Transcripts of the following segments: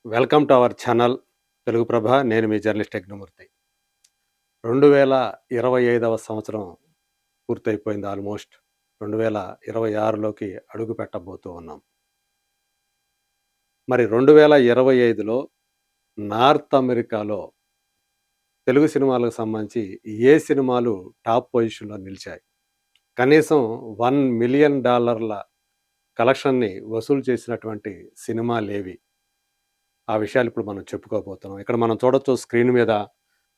Welcome to our channel Telugu Prabha. నేను మీ journalist Yagnamurthy. 2025వ సంవత్సరం పూర్తయిపోయింది ఆల్మోస్ట్. 2026లోకి అడుగు పెట్టబోతూ ఉన్నాం. మరి 2025లో నార్త్ అమెరికాలో తెలుగు సినిమాలకు సంబంధించి ఏ సినిమాలు టాప్ పొజిషన్‌లో నిలిచాయి? కనీసం $1,000,000 కలెక్షన్‌ని వసూలు చేసినటువంటి సినిమాలేవి? ఆ విషయాలు ఇప్పుడు మనం చెప్పుకోబోతున్నాం. ఇక్కడ మనం చూడొచ్చు స్క్రీన్ మీద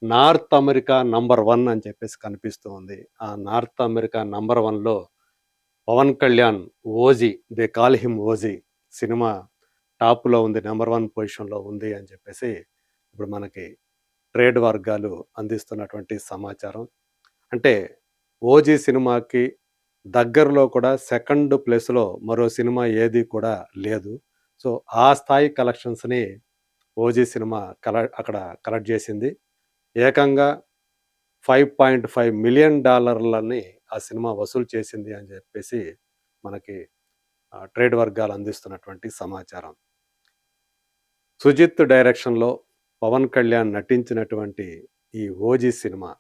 నార్త్ అమెరికా నంబర్ 1 అని చెప్పేసి కనిపిస్తూ ఉంది. ఆ నార్త్ అమెరికా నంబర్ 1లో Pawan Kalyan 'OG' they call him 'OG' సినిమా టాప్‌లో ఉంది. నంబర్ 1 పొజిషన్‌లో ఉంది అని చెప్పేసి ఇప్పుడు మనకి ట్రేడ్ వర్గాలు అందిస్తున్నటువంటి సమాచారం. అంటే 'ఓజీ' సినిమాకి దగ్గరలో కూడా సెకండ్ ప్లేస్‌లో మరో సినిమా ఏది కూడా లేదు. సో, ఆ స్థాయి కలెక్షన్స్‌ని 'ఓజీ' సినిమా అక్కడ కలెక్ట్ చేసింది. ఏకంగా $5.5 మిలియన్ ఆ సినిమా వసూలు చేసింది అని చెప్పేసి మనకి ట్రేడ్ వర్గాలు అందిస్తున్నటువంటి సమాచారం. సుజిత్ డైరెక్షన్‌లో పవన్ కళ్యాణ్ నటించినటువంటి ఈ 'ఓజీ' సినిమా,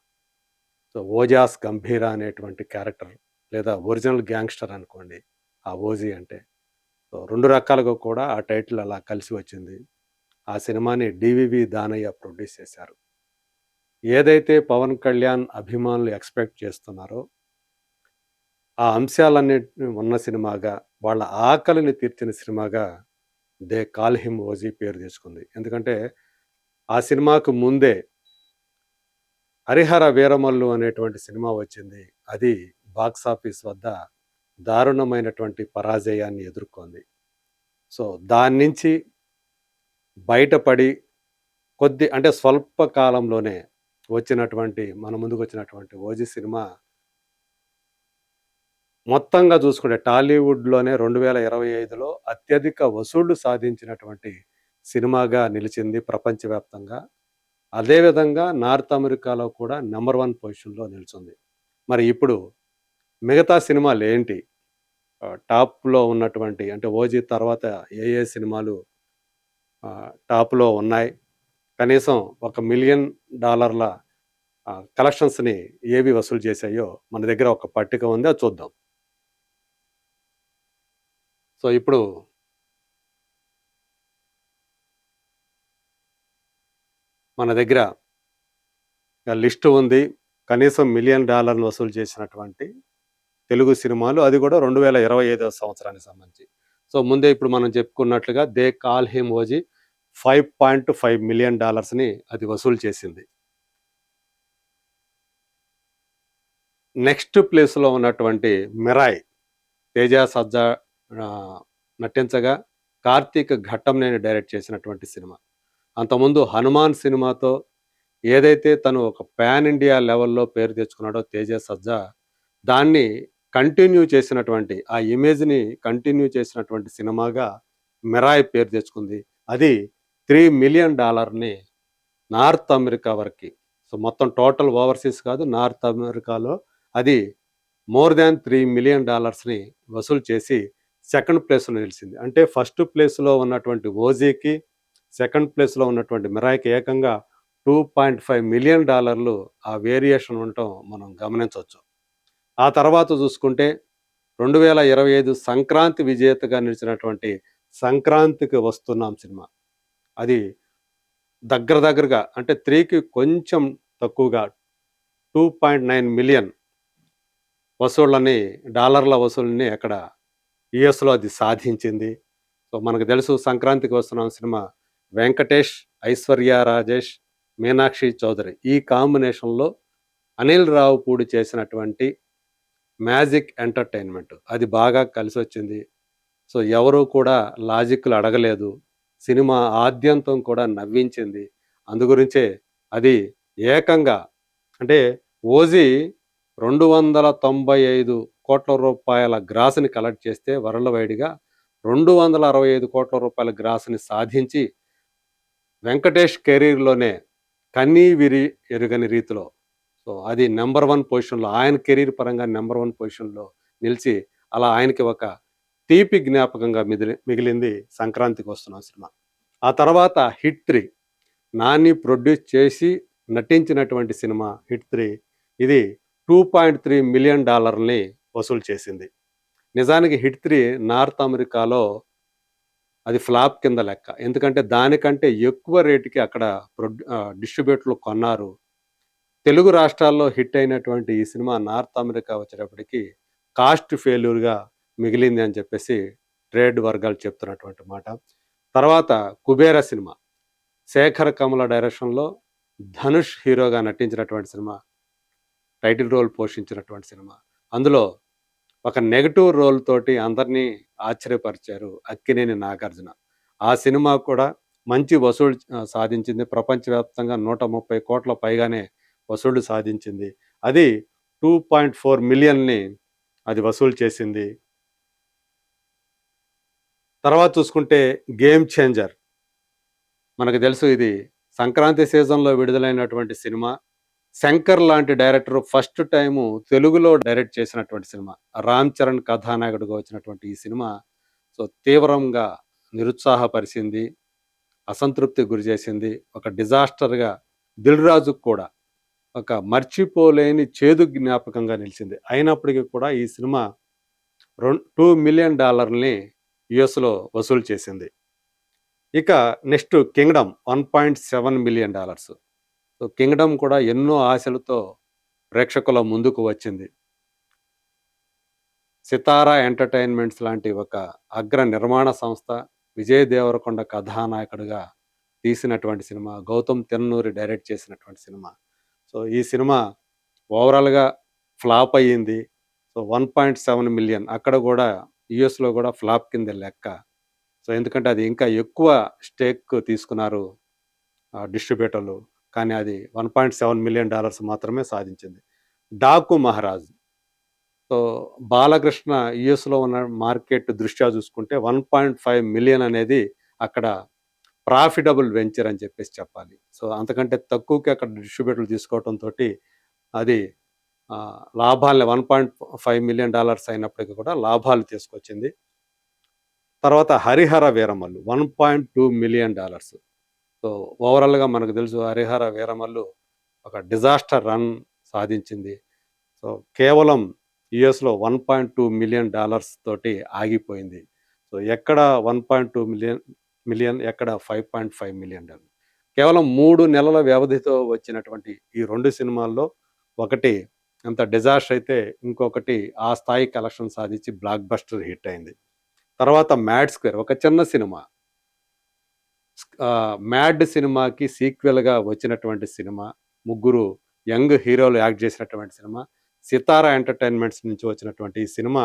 సో 'ఓజాస్ గంభీర' అనేటువంటి క్యారెక్టర్ లేదా ఒరిజినల్ గ్యాంగ్‌స్టర్ అనుకోండి ఆ 'ఓజీ' అంటే. సో 2 రకాలుగా కూడా ఆ టైటిల్ అలా కలిసి వచ్చింది. ఆ సినిమాని డివివి దానయ్య ప్రొడ్యూస్ చేశారు. ఏదైతే పవన్ కళ్యాణ్ అభిమానులు ఎక్స్‌పెక్ట్ చేస్తున్నారో, ఆ అంశాలన్నిటిని ఉన్న సినిమాగా, వాళ్ళ ఆకలిని తీర్చిన సినిమాగా 'దే కాల్ హిమ్ ఓజీ' పేరు తెచ్చుకుంది. ఎందుకంటే, ఆ సినిమాకు ముందే 'హరిహర వీరమల్లు' అనేటువంటి సినిమా వచ్చింది. అది బాక్సాఫీస్ వద్ద దారుణమైనటువంటి పరాజయాన్ని ఎదుర్కొంది. సో, దాన్నించి బయటపడి అంటే స్వల్ప కాలంలోనే మన ముందుకొచ్చినటువంటి 'ఓజీ' సినిమా మొత్తంగా చూసుకుంటే టాలీవుడ్‌లోనే 2025లో అత్యధిక వసూళ్లు సాధించినటువంటి సినిమాగా నిలిచింది ప్రపంచవ్యాప్తంగా. అదే విధంగా నార్త్ అమెరికాలో కూడా నంబర్ 1 పొజిషన్‌లో నిలిచింది. మరి ఇప్పుడు మిగతా సినిమాలేంటి? టాప్‌లో ఉన్నటువంటి అంటే 'ఓజీ' తర్వాత ఏ ఏ సినిమాలు టాప్‌లో ఉన్నాయి? కనీసం $1,000,000 కలెక్షన్స్‌ని ఏవి వసూలు చేశాయో మన దగ్గర ఒక పట్టిక ఉంది. అది చూద్దాం. సో, ఇప్పుడు మన దగ్గర లిస్ట్ ఉంది. కనీసం $1,000,000 వసూలు చేసినటువంటి తెలుగు సినిమాలు. అది కూడా 2025వ సంవత్సరానికి సంబంధించి. సో, ముందే ఇప్పుడు మనం చెప్పుకున్నట్లుగా 'they call him OG' $5.5 million అది వసూలు చేసింది. నెక్స్ట్ ప్లేస్‌లో ఉన్నటువంటి 'మిరాయ్' తేజ సజ్జా నటించగా కార్తీక్ ఘట్టంనేని డైరెక్ట్ చేసినటువంటి సినిమా. అంతకుముందు 'హనుమాన్' సినిమాతో ఏదైతే తను ఒక పాన్ ఇండియా లెవెల్‌లో పేరు తెచ్చుకున్నాడో తేజ సజ్జా, దాన్ని కంటిన్యూ చేసినటువంటి ఆ ఇమేజ్‌ని కంటిన్యూ చేసినటువంటి సినిమాగా 'మిరాయ్' పేరు తెచ్చుకుంది. అది $3,000,000 నార్త్ అమెరికా వరకి. సో, మొత్తం టోటల్ ఓవర్‌సీస్ కాదు, నార్త్ అమెరికాలో అది మోర్ థాన్ $3,000,000 వసూలు చేసి సెకండ్ ప్లేస్‌లో నిలిచింది. అంటే ఫస్ట్ ప్లేస్‌లో ఉన్నటువంటి 'ఓజీకి', సెకండ్ ప్లేస్‌లో ఉన్నటువంటి 'మిరాయ్‌కి' ఏకంగా $2.5 మిలియన్ ఆ వేరియేషన్ ఉండటం మనం గమనించొచ్చు. ఆ తర్వాత చూసుకుంటే 2025 సంక్రాంతి విజేతగా నిలిచినటువంటి 'సంక్రాంతికి వస్తున్నాం' సినిమా. అది దగ్గరగా అంటే 3కి కొంచెం తక్కువగా 2.9 మిలియన్ డాలర్ల వసూలుని అక్కడ యూఎస్‌లో అది సాధించింది. సో, మనకు తెలుసు 'సంక్రాంతికి వస్తున్నాం' సినిమా వెంకటేష్, ఐశ్వర్య రాజేష్, మీనాక్షి చౌదరి ఈ కాంబినేషన్‌లో అనిల్ రావిపూడి చేసినటువంటి మ్యాజిక్ ఎంటర్‌టైన్‌మెంట్ అది బాగా కలిసొచ్చింది. సో, ఎవరు కూడా లాజిక్‌లు అడగలేదు. సినిమా ఆద్యంతం కూడా నవ్వించింది. అందుగురించే అది ఏకంగా అంటే 'ఓజీ' $295,00,00,000 గ్రాస్‌ని కలెక్ట్ చేస్తే వరల్డ్ వైడ్‌గా $265,00,00,000 గ్రాస్‌ని సాధించి వెంకటేష్ కెరీర్‌లోనే కనీ విని ఎరుగని రీతిలో, సో, అది నంబర్ 1 పొజిషన్‌లో ఆయన కెరీర్ పరంగా నంబర్ 1 పొజిషన్‌లో నిలిచి అలా ఆయనకి ఒక తీపి జ్ఞాపకంగా మిగిలింది 'సంక్రాంతికి వస్తున్నాం' సినిమా. ఆ తర్వాత హిట్ 3 నాని ప్రొడ్యూస్ చేసి నటించినటువంటి సినిమా హిట్ 3 ఇది $2.3 మిలియన్ వసూలు చేసింది. నిజానికి హిట్ 3 నార్త్ అమెరికాలో అది ఫ్లాప్ కింద లెక్క. ఎందుకంటే దానికంటే ఎక్కువ రేట్‌కి అక్కడ డిస్ట్రిబ్యూటర్లు కొన్నారు. తెలుగు రాష్ట్రాల్లో హిట్ అయినటువంటి ఈ సినిమా నార్త్ అమెరికా వచ్చేటప్పటికి కాస్ట్ ఫెయిల్యూర్‌గా మిగిలింది అని చెప్పేసి ట్రేడ్ వర్గాలు చెప్తున్నటువంటి మాట. తర్వాత 'కుబేర' సినిమా. శేఖర్ కమల డైరెక్షన్‌లో ధనుష్ హీరోగా నటించినటువంటి సినిమా. టైటిల్ రోల్ పోషించినటువంటి సినిమా. అందులో ఒక నెగెటివ్ రోల్ తోటి అందరినీ ఆశ్చర్యపరిచారు అక్కినేని నాగార్జున. ఆ సినిమా కూడా మంచి వసూలు సాధించింది. ప్రపంచవ్యాప్తంగా 130,00,00,000 పైగానే వసూళ్లు సాధించింది. అది 2.4 మిలియన్‌ని అది వసూలు చేసింది. తర్వాత చూసుకుంటే 'గేమ్ చేంజర్' మనకు తెలుసు ఇది సంక్రాంతి సీజన్‌లో విడుదలైనటువంటి సినిమా. శంకర్ లాంటి డైరెక్టర్ ఫస్ట్ టైము తెలుగులో డైరెక్ట్ చేసినటువంటి సినిమా. రామ్ చరణ్ కథానాయకుడిగా వచ్చినటువంటి ఈ సినిమా తీవ్రంగా నిరుత్సాహపరిచింది. అసంతృప్తికి గురిచేసింది. ఒక డిజాస్టర్‌గా 'దిల్ రాజు'కు కూడా ఒక మర్చిపోలేని చేదు జ్ఞాపకంగా నిలిచింది. అయినప్పటికీ కూడా ఈ సినిమా $2 మిలియన్ యూఎస్‌లో వసూలు చేసింది. ఇక నెక్స్ట్ 'కింగ్డమ్' $1.7 మిలియన్. కింగ్డమ్ కూడా ఎన్నో ఆశలతో ప్రేక్షకుల ముందుకు వచ్చింది. సితారా ఎంటర్‌టైన్‌మెంట్స్ లాంటి ఒక అగ్ర నిర్మాణ సంస్థ విజయ్ దేవరకొండ కథానాయకుడిగా తీసినటువంటి సినిమా. గౌతమ్ తిన్ననూరి డైరెక్ట్ చేసినటువంటి సినిమా. ఈ సినిమా ఓవరాల్‌గా ఫ్లాప్ అయ్యింది. 1.7 మిలియన్ అక్కడ గూడా యూఎస్‌లో గూడా ఫ్లాప్ కిందే లెక్క. ఎందుకంటే అది ఇంకా ఎక్కువ స్టేక్ తీసుకున్నారు డిస్ట్రిబ్యూటర్లు. కానీ అది $1.7 మిలియన్ మాత్రమే సాధించింది. 'డాకు మహారాజ్' బాలకృష్ణ యూఎస్‌లో ఉన్న మార్కెట్ దృష్ట్యా చూసుకుంటే 1.5 మిలియన్ అనేది అక్కడ ప్రాఫిటబుల్ వెంచర్ అని చెప్పేసి చెప్పాలి. అంతకంటే తక్కువకి అక్కడ డిస్ట్రిబ్యూటర్లు తీసుకోవటంతోటి అది లాభాల్ని $1.5 మిలియన్ అయినప్పటికీ కూడా లాభాలు తీసుకొచ్చింది. తర్వాత 'హరిహర వీరమల్లు' $1.2 మిలియన్. ఓవరాల్‌గా మనకు తెలుసు 'హరిహర వీరమల్లు' ఒక డిజాస్టర్ రన్ సాధించింది. కేవలం యూఎస్‌లో $1.2 మిలియన్ తోటి ఆగిపోయింది. ఎక్కడ 1.2 మిలియన్ ఎక్కడ $5.5 మిలియన్. కేవలం 3 నెలల వ్యవధితో వచ్చినటువంటి ఈ 2 సినిమాల్లో ఒకటి అంత డిజాస్టర్ అయితే ఇంకొకటి ఆ స్థాయి కలెక్షన్ సాధించి బ్లాక్ బస్టర్ హిట్ అయింది. తర్వాత 'మ్యాడ్ స్క్వేర్' ఒక చిన్న సినిమా. 'మ్యాడ్' సినిమాకి సీక్వెల్‌గా వచ్చినటువంటి సినిమా. ముగ్గురు యంగ్ హీరోలు యాక్ట్ చేసినటువంటి సినిమా. సితారా ఎంటర్‌టైన్‌మెంట్స్ నుంచి వచ్చినటువంటి ఈ సినిమా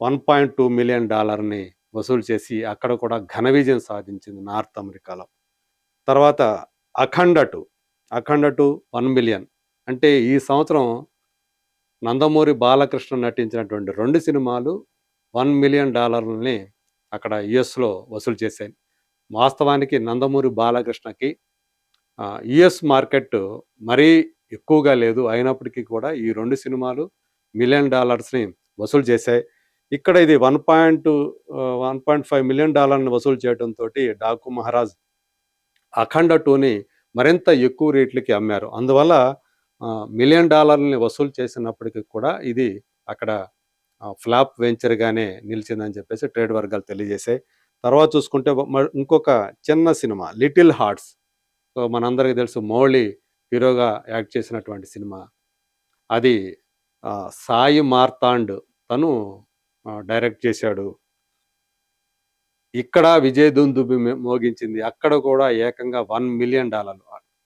$1.2 మిలియన్ వసూలు చేసి అక్కడ కూడా ఘన విజయం సాధించింది నార్త్ అమెరికాలో. తర్వాత 'అఖండ 2' 1 మిలియన్. అంటే ఈ సంవత్సరం నందమూరి బాలకృష్ణ నటించినటువంటి 2 సినిమాలు $1 మిలియన్ అక్కడ యూఎస్‌లో వసూలు చేశాయి. వాస్తవానికి నందమూరి బాలకృష్ణకి యూఎస్ మార్కెట్ మరీ ఎక్కువగా లేదు. అయినప్పటికీ కూడా ఈ 2 సినిమాలు $1 మిలియన్ వసూలు చేశాయి. ఇక్కడ ఇది 1.5 మిలియన్ వసూలు చేయడంతోటి 'డాకు మహారాజ్' 'అఖండ 2'ని మరింత ఎక్కువ రేట్లకి అమ్మారు. అందువల్ల $1 మిలియన్ వసూలు చేసినప్పటికీ కూడా ఇది అక్కడ ఫ్లాప్ వెంచర్‌గానే నిలిచిందని చెప్పేసి ట్రేడ్ వర్గాలు తెలియజేశాయి. తర్వాత చూసుకుంటే ఇంకొక చిన్న సినిమా 'లిటిల్ హార్ట్స్' మనందరికీ తెలుసు మౌళి హీరోగా యాక్ట్ చేసినటువంటి సినిమా. అది సాయి మార్తాండ్ తను డైరెక్ట్ చేశాడు. ఇక్కడ విజయ్ దుందుబి మోగించింది. అక్కడ కూడా ఏకంగా $1 మిలియన్.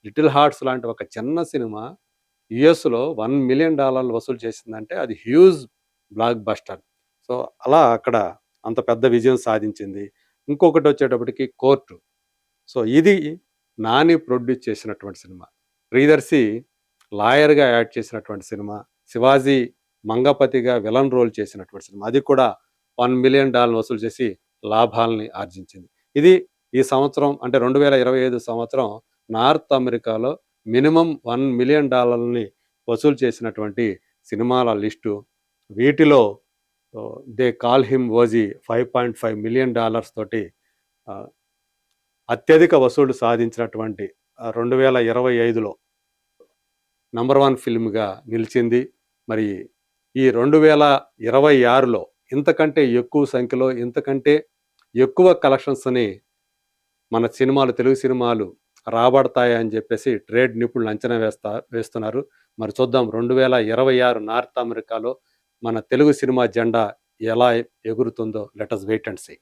'లిటిల్ హార్ట్స్' లాంటి ఒక చిన్న సినిమా యూఎస్‌లో $1 మిలియన్ వసూలు చేసిందంటే అది హ్యూజ్ బ్లాక్ బస్టర్. అలా అక్కడ అంత పెద్ద విజయం సాధించింది. ఇంకొకటి వచ్చేటప్పటికి 'కోర్టు'. ఇది నాని ప్రొడ్యూస్ చేసినటువంటి సినిమా. ప్రియదర్శి లాయర్‌గా యాక్ట్ చేసినటువంటి సినిమా. శివాజీ మంగపతిగా విలన్ రోల్ చేసినటువంటి సినిమా. అది కూడా $1 మిలియన్ వసూలు చేసి లాభాల్ని ఆర్జించింది. ఇది ఈ సంవత్సరం అంటే 2025 సంవత్సరం నార్త్ అమెరికాలో మినిమమ్ $1 మిలియన్ వసూలు చేసినటువంటి సినిమాల లిస్టు. వీటిలో they call him OG $5.5 million తోటి అత్యధిక వసూళ్లు సాధించినటువంటి 2025లో నంబర్ 1 ఫిల్మ్‌గా నిలిచింది. మరి ఈ 2026లో ఇంతకంటే ఎక్కువ సంఖ్యలో, ఇంతకంటే ఎక్కువ కలెక్షన్స్‌ని మన సినిమాలు, తెలుగు సినిమాలు రాబడతాయని జెప్పేసి ట్రేడ్ నిపుణులు అంచనా వేస్తున్నారు. మరి చూద్దాం 2026 నార్త్ అమెరికాలో మన తెలుగు సినిమా జెండా ఎలా ఎగురుతుందో let us wait and see.